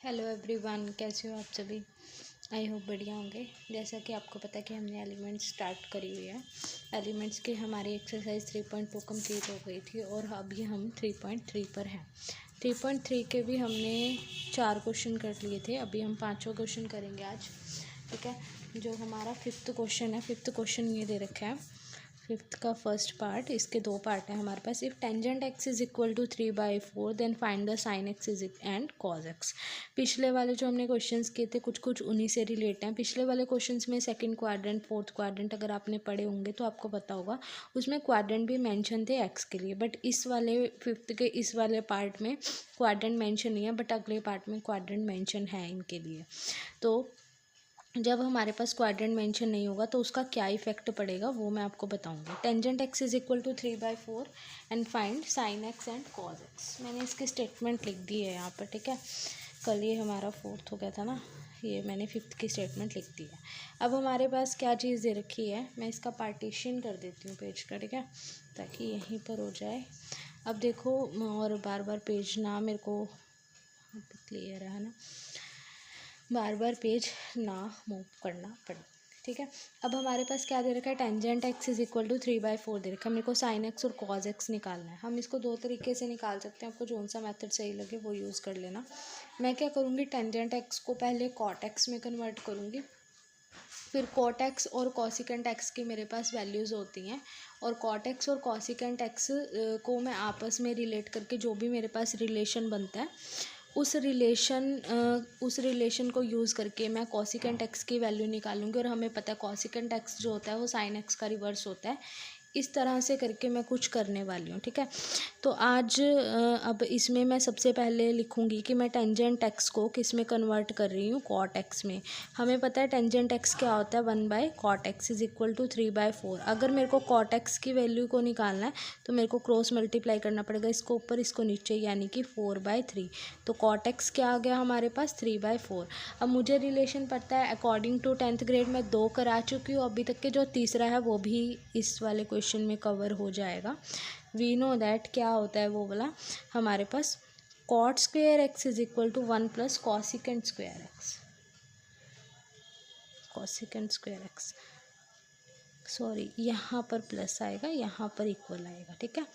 Hello everyone, कैसे हो आप सभी। आई होप बढ़िया होंगे। जैसा कि आपको पता है कि हमने एलिमेंट्स स्टार्ट करी हुई है। एलिमेंट्स की हमारी एक्सरसाइज 3.2 कंप्लीट हो गई थी और अभी हम 3.3 पर हैं। 3.3 के भी हमने 4 क्वेश्चन कर लिए थे, अभी हम 5वां क्वेश्चन करेंगे आज। ठीक है, जो हमारा 5th क्वेश्चन है, 5th क्वेश्चन ये दे रखा है। 5th का फर्स्ट पार्ट, इसके 2 पार्ट हैं हमारे पास। If tangent x is equal to 3/4 then find the sine x is and cos x. पिछले वाले जो हमने क्वेश्चंस किए थे कुछ कुछ उन्हीं से रिलेट हैं। पिछले वाले क्वेश्चंस में सेकंड क्वाड्रेंट, फोर्थ क्वाड्रेंट अगर आपने पढ़े होंगे तो आपको पता होगा, उसमें क्वाड्रेंट भी मेंशन थे एक्स के लिए। बट इस वाले 5th के इस वाले पार्ट में क्वाड्रेंट मेंशन नहीं है, बट अगले पार्ट में क्वाड्रेंट मेंशन है इनके लिए। तो जब हमारे पास क्वाड्रेंट मेंशन नहीं होगा तो उसका क्या इफेक्ट पड़ेगा वो मैं आपको बताऊंगी। Tangent x is equal to 3/4 and find sine x and cos x. मैंने इसकी स्टेटमेंट लिख दी है यहाँ पर। ठीक है, कल ये हमारा 4th हो गया था ना, ये मैंने 5th की स्टेटमेंट लिख दी है। अब हमारे पास क्या चीज़ दे रखी है, मैं इसका पार्टीशन कर देती हूँ पेज का। ठीक है, ताकि यहीं पर हो जाए। अब देखो, और बार बार पेज ना मेरे को क्लियर है ना, बार बार पेज ना मूव करना पड़े। ठीक है, अब हमारे पास क्या दे रखा है, tangent x is equal to 3/4 दे रखा है। मेरे को साइन एक्स और कॉज एक्स निकालना है। हम इसको 2 तरीके से निकाल सकते हैं, आपको जो सा मेथड सही लगे वो यूज़ कर लेना। मैं क्या करूँगी, टेंजेंट एक्स को पहले कॉट एक्स में कन्वर्ट करूँगी, फिर कॉट एक्स और कॉसिकेंट एक्स की मेरे पास वैल्यूज़ होती हैं, और कॉट एक्स और कॉसिकेंट एक्स को मैं आपस में रिलेट करके जो भी मेरे पास रिलेशन बनता है उस रिलेशन को यूज़ करके मैं कॉसिकेंट एक्स की वैल्यू निकालूंगी। और हमें पता है कॉसिकेंट एक्स जो होता है वो साइन एक्स का रिवर्स होता है। इस तरह से करके मैं कुछ करने वाली हूँ। ठीक है, तो आज अब इसमें मैं सबसे पहले लिखूँगी कि मैं टेंजेंट एक्स को किस में कन्वर्ट कर रही हूँ, कॉट एक्स में। हमें पता है टेंजेंट एक्स क्या होता है, 1/cot x is equal to 3/4। अगर मेरे को कॉट एक्स की वैल्यू को निकालना है तो मेरे को क्रॉस मल्टीप्लाई करना पड़ेगा, इसको ऊपर इसको नीचे, यानी कि 4/3। तो कॉट एक्स क्या आ गया हमारे पास, 3/4। अब मुझे रिलेशन पता है, अकॉर्डिंग टू 10th ग्रेड में 2 करा चुकी हूँ, अभी तक के जो तीसरा है वो भी इस वाले क्वेश्चन में कवर हो जाएगा। वी नो दैट क्या होता है वो वाला हमारे पास, cot square x is equal to 1 plus cosecant square x. Cosecant square x, sorry यहाँ पर प्लस आएगा, यहाँ पर इक्वल आएगा। ठीक है,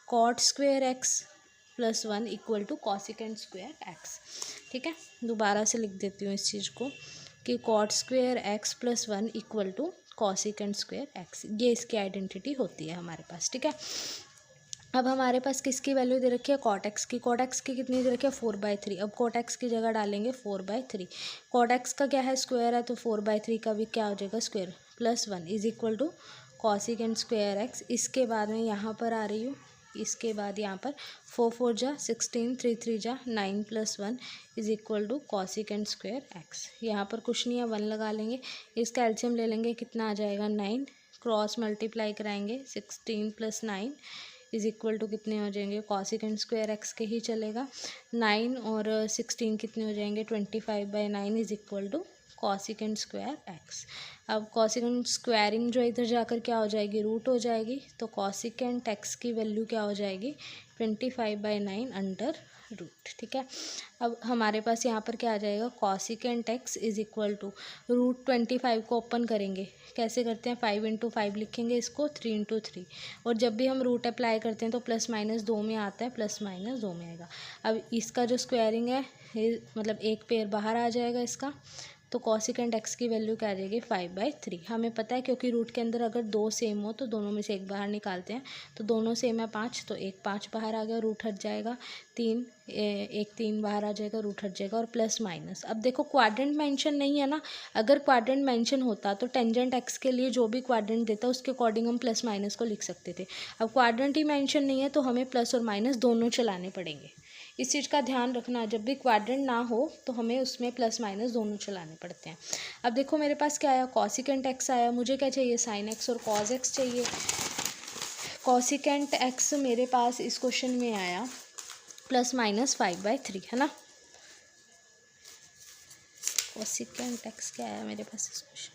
cot square x plus 1 equal to cosecant square x. ठीक है, दोबारा से लिख देती हूँ इस चीज़ को कि cot square x plus 1 equal to cosecant square x, ये इसकी आइडेंटिटी होती है हमारे पास। ठीक है, अब हमारे पास किसकी वैल्यू दे रखी है, कॉट एक्स की। कॉट एक्स की कितनी दे रखी है, 4/3। अब कॉट एक्स की जगह डालेंगे 4/3। कॉट एक्स का क्या है, स्क्वायर है, तो 4/3 का भी क्या हो जाएगा, square, plus 1 is equal to cosecant square x. इसके बाद में यहाँ पर आ रही हूँ, इसके बाद यहाँ पर 4 4 जा 16, 3 3 जा 9 plus 1 is equal to cosecant square x. यहाँ पर कुछ नहीं है, 1 लगा लेंगे, इसका एलसीएम ले लेंगे, कितना आ जाएगा 9, क्रॉस मल्टीप्लाई कराएंगे 16 प्लस 9 इज इक्वल टू कितने हो जाएंगे, कॉसिकेंट स्क्वायर एक्स के ही चलेगा। 9 और 16 कितने हो जाएंगे, 25/9 is equal to cosecant square x. अब कॉसिकेंट स्क्वायरिंग जो इधर जाकर क्या हो जाएगी, रूट हो जाएगी। तो कॉसिकेंट एक्स की वैल्यू क्या हो जाएगी, 25/9 अंडर रूट। ठीक है, अब हमारे पास यहाँ पर क्या आ जाएगा, cosecant x is equal to root 25 को ओपन करेंगे, कैसे करते हैं, 5 × 5 लिखेंगे इसको, 3 × 3। और जब भी हम रूट अप्लाई करते हैं तो प्लस माइनस 2 में आता है, प्लस माइनस 2 में आएगा। अब इसका जो स्क्वायरिंग है, मतलब एक पेयर बाहर आ जाएगा इसका, तो कॉसिकेंट एक्स की वैल्यू क्या आ जाएगी, 5/3। हमें पता है क्योंकि रूट के अंदर अगर 2 सेम हो तो दोनों में से एक बाहर निकालते हैं, तो दोनों सेम है 5, तो एक 5 बाहर आ गया, रूट हट जाएगा, 3 एक 3 बाहर आ जाएगा, रूट हट जाएगा, और प्लस माइनस। अब देखो क्वाड्रेंट मेंशन नहीं है ना, अगर क्वाड्रेंट मेंशन होता तो टेंजेंट एक्स के लिए जो भी क्वाड्रेंट देता उसके अकॉर्डिंग हम प्लस माइनस को लिख सकते थे। अब क्वाड्रेंट ही मेंशन नहीं है तो हमें प्लस और माइनस दोनों चलाने पड़ेंगे। इस चीज़ का ध्यान रखना, जब भी क्वाड्रेंट ना हो तो हमें उसमें प्लस माइनस दोनों चलाने पड़ते हैं। अब देखो मेरे पास क्या आया, कॉसिकेंट एक्स आया, मुझे क्या चाहिए, साइन एक्स और कॉज एक्स चाहिए। कॉसिकेंट एक्स मेरे पास इस क्वेश्चन में आया प्लस माइनस 5/3, है ना। कॉसिकेंट एक्स क्या आया मेरे पास इस क्वेश्चन,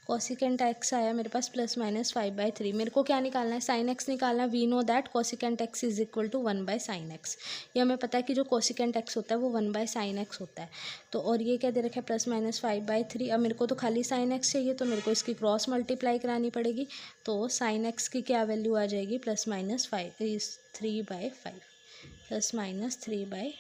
कोसिकेंट एक्स आया मेरे पास +-5/3। मेरे को क्या निकालना है, साइन एक्स निकालना है। We know that cosecant x is equal to 1/sin x। ये हमें पता है कि जो कोसिकेंट एक्स होता है वो 1/sin x होता है। तो और ये क्या दे रखा है +-5/3। अब मेरे को तो खाली साइन एक्स चाहिए, तो मेरे को इसकी क्रॉस मल्टीप्लाई करानी पड़ेगी। तो साइन एक्स की क्या वैल्यू आ जाएगी, +-3/5 +-3/5।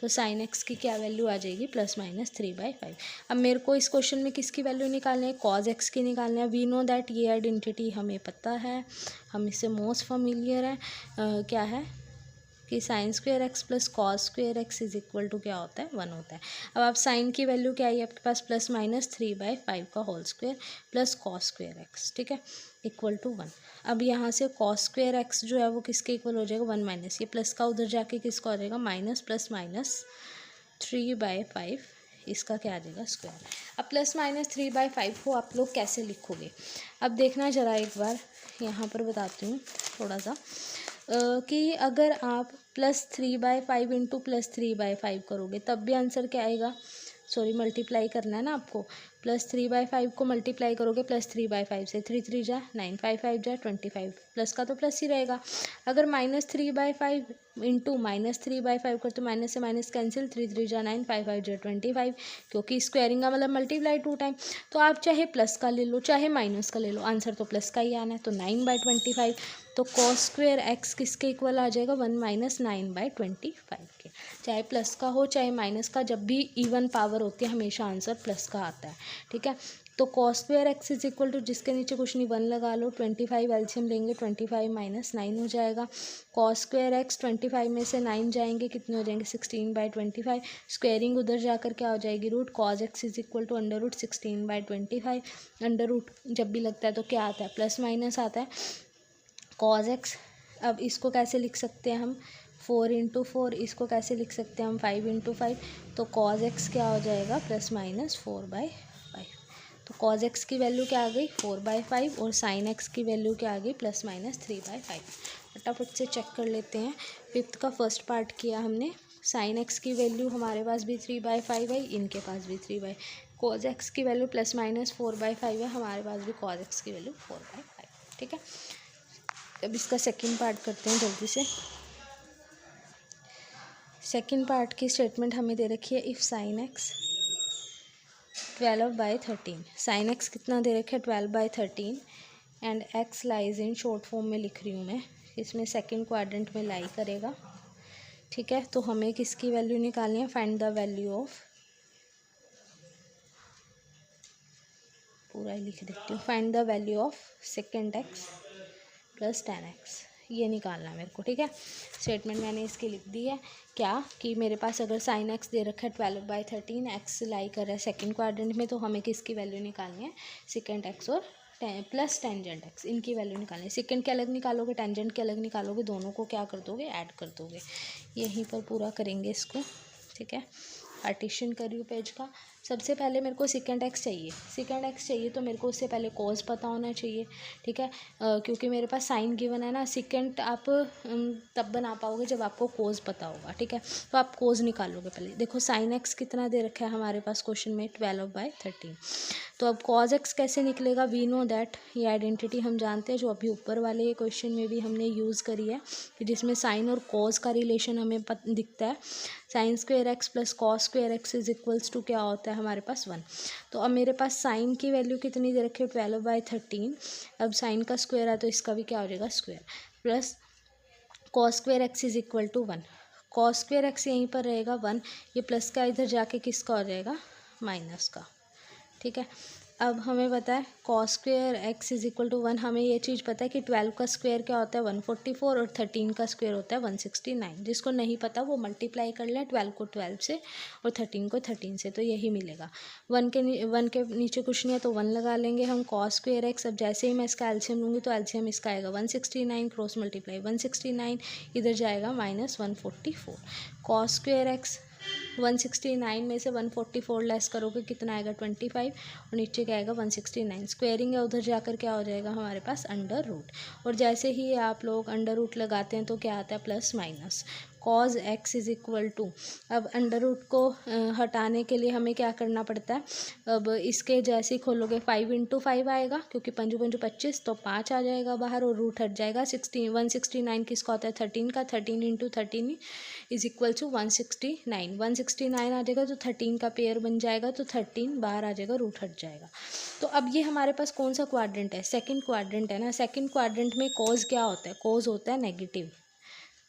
तो साइन एक्स की क्या वैल्यू आ जाएगी, +-3/5। अब मेरे को इस क्वेश्चन में किसकी वैल्यू निकालनी है, कॉज एक्स की निकालनी है। वी नो दैट ये आइडेंटिटी हमें पता है, हम इससे मोस्ट फैमिलियर है। क्या है कि sine square x plus cos square x is equal to क्या होता है, 1 होता है। अब आप साइन की वैल्यू क्या है आपके पास, +-3/5 का whole square plus cos square x, ठीक है, इक्वल टू 1। अब यहाँ से कॉस स्क्वेयर एक्स जो है वो किसके इक्वल हो जाएगा, 1 माइनस, ये प्लस का उधर जाके किसका हो जाएगा, -+-3/5, इसका क्या आ जाएगा, स्क्वायर। अब +-3/5 को आप लोग कैसे लिखोगे, अब देखना ज़रा एक बार, यहाँ पर बताती हूँ थोड़ा सा कि अगर आप +3/5 इंटू +3/5 करोगे तब भी आंसर क्या आएगा, सॉरी मल्टीप्लाई करना है ना आपको, +3/5 को मल्टीप्लाई करोगे +3/5 से, 3 3 जा 9, 5 5 जा 25, प्लस का तो प्लस ही रहेगा। अगर -3/5 इंटू -3/5 कर तो माइनस से माइनस कैंसिल, 3 3 जा 9, 5 5 जा 25, क्योंकि स्क्वायरिंग का मतलब मल्टीप्लाई 2 टाइम। तो आप चाहे प्लस का ले लो चाहे माइनस का ले लो, आंसर तो प्लस का ही आना है। तो 9/25, तो कॉस स्क्वेयर एक्स किसके इक्वल आ जाएगा, 1 - 9/25 के। चाहे प्लस का हो चाहे माइनस का, जब भी इवन पावर होती है हमेशा आंसर प्लस का आता है, ठीक है। तो cos square x is equal to, जिसके नीचे कुछ नहीं 1 लगा लो, 25 एलसीएम लेंगे, 25 - 9 हो जाएगा। कॉस स्क्वेयर एक्स 25 में से 9 जाएंगे, कितने हो जाएंगे, 16/25। स्क्वेयरिंग उधर जाकर क्या हो जाएगी, root, cos x is equal to √16/25। Under root जब भी लगता है तो क्या आता है, प्लस माइनस आता है। कॉस एक्स, अब इसको कैसे लिख सकते हैं हम, 4 × 4, इसको कैसे लिख सकते हैं हम, 5 × 5। तो कॉस एक्स क्या हो जाएगा, +-4/5। तो कॉस एक्स की वैल्यू क्या आ गई, 4/5, और साइन एक्स की वैल्यू क्या आ गई, +-3/5। फटाफट से चेक कर लेते हैं। 5th का फर्स्ट पार्ट किया हमने, साइन एक्स की वैल्यू हमारे पास भी 3/5 है, इनके पास भी 3/5। कॉस एक्स की वैल्यू +-4/5 है, हमारे पास भी कॉस एक्स की वैल्यू 4/5, ठीक है। अब इसका सेकंड पार्ट करते हैं जल्दी से। सेकंड पार्ट की स्टेटमेंट हमें दे रखी है, if sine x 12/13, sine x कितना दे रखा है, 12/13, and x lies in, short form में लिख रही हूँ मैं, इसमें सेकंड क्वाड्रेंट में लाई करेगा, ठीक है। तो हमें किसकी वैल्यू निकालनी है, फाइंड द वैल्यू ऑफ, पूरा ही लिख देती हूँ, find the value of second x plus 10x, ये निकालना है मेरे को, ठीक है। स्टेटमेंट मैंने इसकी लिख दी है, क्या कि मेरे पास अगर साइन एक्स दे रखा है 12/13, एक्स लाई कर रहा है सेकंड क्वाड्रेंट में, तो हमें किसकी वैल्यू निकालनी है, सेकंड एक्स और प्लस टेंजेंट एक्स, इनकी वैल्यू निकालनी है। सेकंड के अलग निकालोगे, टेंजेंट के अलग निकालोगे, दोनों को क्या कर दोगे, ऐड कर दोगे। यहीं पर पूरा करेंगे इसको, ठीक है। पार्टीशन कर रही हूँ पेज का। सबसे पहले मेरे को सेकेंड एक्स चाहिए, सेकेंड एक्स चाहिए तो मेरे को उससे पहले कॉज पता होना चाहिए, ठीक है। क्योंकि मेरे पास साइन गिवन है ना, सेकेंड आप तब बना पाओगे जब आपको कॉज पता होगा, ठीक है। तो आप कॉज निकालोगे पहले। देखो साइन एक्स कितना दे रखा है हमारे पास क्वेश्चन में, 12/13। तो अब कॉज एक्स कैसे निकलेगा, वी नो दैट, ये आइडेंटिटी हम जानते हैं जो अभी ऊपर वाले क्वेश्चन में भी हमने यूज़ करी है, कि जिसमें साइन और कॉज का रिलेशन हमें दिखता है। Sine square x plus cos square x is equals to क्या होता है हमारे पास, 1। तो अब मेरे पास साइन की वैल्यू कितनी दे रखी है, 12/13। अब साइन का स्क्वायर है तो इसका भी क्या हो जाएगा, square, plus cos square x is equal to 1। Cos square x यहीं पर रहेगा 1, ये प्लस का इधर जाके किसका हो जाएगा, माइनस का, ठीक है। अब हमें पता है cos square x is equal to 1, हमें ये चीज़ पता है कि 12 का स्क्वायर क्या होता है, 144, और 13 का स्क्वायर होता है 169। जिसको नहीं पता वो मल्टीप्लाई कर लें 12 को 12 से और 13 को 13 से, तो यही मिलेगा। 1 के नीचे कुछ नहीं है तो 1 लगा लेंगे हम। कॉस स्क्वेयर एक्स, अब जैसे ही मैं इसका एलसीएम लूँगी तो एलसीएम इसका आएगा 169, क्रॉस मल्टीप्लाई 169, इधर जाएगा -144। कॉस स्क्वेयर एक्स 169 में से 144 लेस करोगे कितना आएगा, 25, और नीचे क्या आएगा 169। स्क्वेयरिंग है उधर जाकर क्या हो जाएगा हमारे पास, अंडर रूट, और जैसे ही आप लोग अंडर रूट लगाते हैं तो क्या आता है, plus minus. Cos x is equal to, अब अंडर रूट को हटाने के लिए हमें क्या करना पड़ता है, अब इसके जैसे ही खोलोगे 5 इंटू 5 आएगा, क्योंकि 5 5 25, तो 5 आ जाएगा बाहर और रूट हट जाएगा। 169 किसका होता है, 13 का, 13 इंटू 13 इज इक्वल टू 169, 169 आ जाएगा तो 13 का पेयर बन जाएगा, तो 13 बाहर आ जाएगा, रूट हट जाएगा। तो अब ये हमारे पास कौन सा क्वाड्रेंट है, सेकंड क्वाड्रेंट है ना। सेकंड क्वाड्रेंट में कॉज क्या होता है, कॉज होता है नेगेटिव।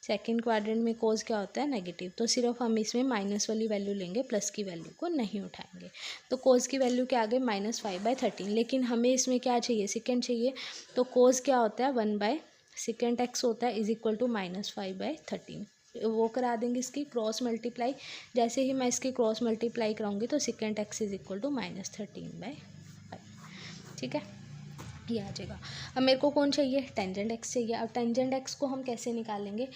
सेकंड क्वाड्रेंट में कॉज क्या होता है, नेगेटिव। तो सिर्फ हम इसमें माइनस वाली वैल्यू लेंगे, प्लस की वैल्यू को नहीं उठाएंगे। तो कॉज की वैल्यू क्या आ गई, -5/13। लेकिन हमें इसमें क्या चाहिए, सेकंड चाहिए। तो कॉज क्या होता है, 1/sec होता है, इज इक्वल टू -5/13। वो करा देंगे इसकी क्रॉस मल्टीप्लाई। जैसे ही मैं इसकी क्रॉस मल्टीप्लाई कराऊंगी तो sec इज इक्वल टू -13/5। ठीक है, ये आ जाएगा। अब मेरे को कौन चाहिए, टेंजेंट एक्स चाहिए। अब टेंजेंट एक्स को हम कैसे निकालेंगे,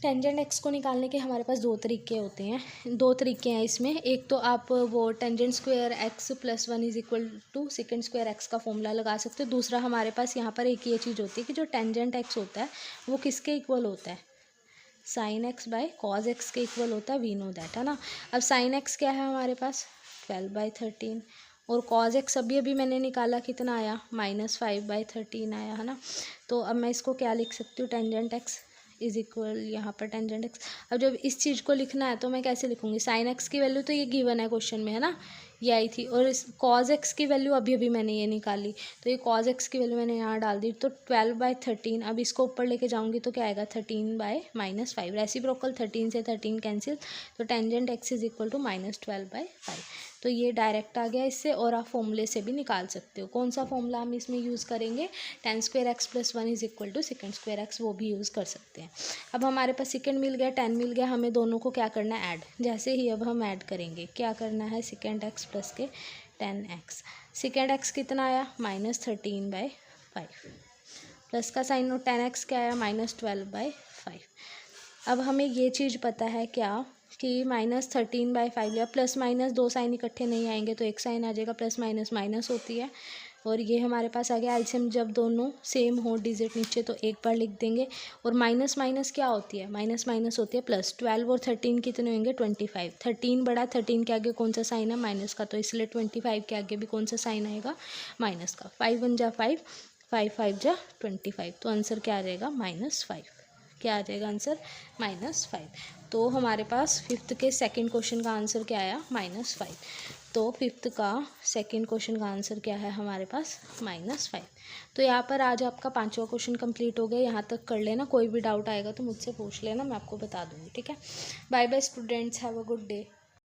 टेंजेंट एक्स को निकालने के हमारे पास दो तरीके होते हैं, दो तरीके हैं इसमें। एक तो आप वो tangent square x plus 1 is equal to secant square x का फॉर्मूला लगा सकते हो। दूसरा हमारे पास यहाँ पर एक ये चीज़ होती है कि जो टेंजेंट एक्स होता है वो किसके इक्वल होता है, sine x by cos x के इक्वल होता है, वी नो दैट, है ना। अब साइन एक्स क्या है हमारे पास, 12/13, और कॉज एक्स अभी मैंने निकाला, कितना आया, -5/13 आया, है ना। तो अब मैं इसको क्या लिख सकती हूँ, टेंजेंट एक्स इज इक्वल, यहाँ पर टेंजेंट एक्स। अब जब इस चीज़ को लिखना है तो मैं कैसे लिखूँगी, साइन एक्स की वैल्यू तो ये गिवन है क्वेश्चन में, है ना, ये आई थी। और इस कॉज एक्स की वैल्यू अभी मैंने ये निकाली, तो ये कॉज एक्स की वैल्यू मैंने यहाँ डाल दी। तो 12/13, अब इसको ऊपर लेके जाऊँगी तो क्या आएगा, 13/-5। रेसिप्रोकल 13 से 13 कैंसिल, तो tangent x is equal to -12/5। तो ये डायरेक्ट आ गया इससे, और आप फॉर्मूले से भी निकाल सकते हो। कौन सा फॉर्मूला हम इसमें यूज़ करेंगे, tan² x + 1 is equal to sec² x, वो भी यूज़ कर सकते हैं। अब हमारे पास सेकेंड मिल गया, 10 मिल गया, हमें दोनों को क्या करना है, ऐड। जैसे ही अब हम ऐड करेंगे, क्या करना है, sec x प्लस के 10x, sec x कितना आया, -13/5, प्लस का साइन, और 10x क्या आया, -12/5। अब हमें ये चीज़ पता है क्या, कि -13/5 या प्लस माइनस दो साइन इकट्ठे नहीं आएंगे तो एक साइन आ जाएगा, प्लस माइनस माइनस होती है। और ये हमारे पास आ गया एलसीएम, जब दोनों सेम हो डिजिट नीचे तो एक बार लिख देंगे। और माइनस माइनस क्या होती है, माइनस माइनस होती है प्लस। 12 और 13 कितने होंगे, 25। 13 बड़ा, 13 के आगे कौन सा साइन है, माइनस का, तो इसलिए 25 के आगे भी कौन सा साइन आएगा, माइनस का। 5 1 जा 5, 5 5 जा 25, तो आंसर क्या आ जाएगा, -5। क्या आ जाएगा आंसर, -5। तो हमारे पास फिफ्थ के सेकंड क्वेश्चन का आंसर क्या आया, -5। तो फिफ्थ का सेकंड क्वेश्चन का आंसर क्या है हमारे पास, -5। तो यहाँ पर आज आपका 5वां क्वेश्चन कंप्लीट हो गया। यहाँ तक कर लेना, कोई भी डाउट आएगा तो मुझसे पूछ लेना, मैं आपको बता दूँगी। ठीक है, bye bye students, have a good day.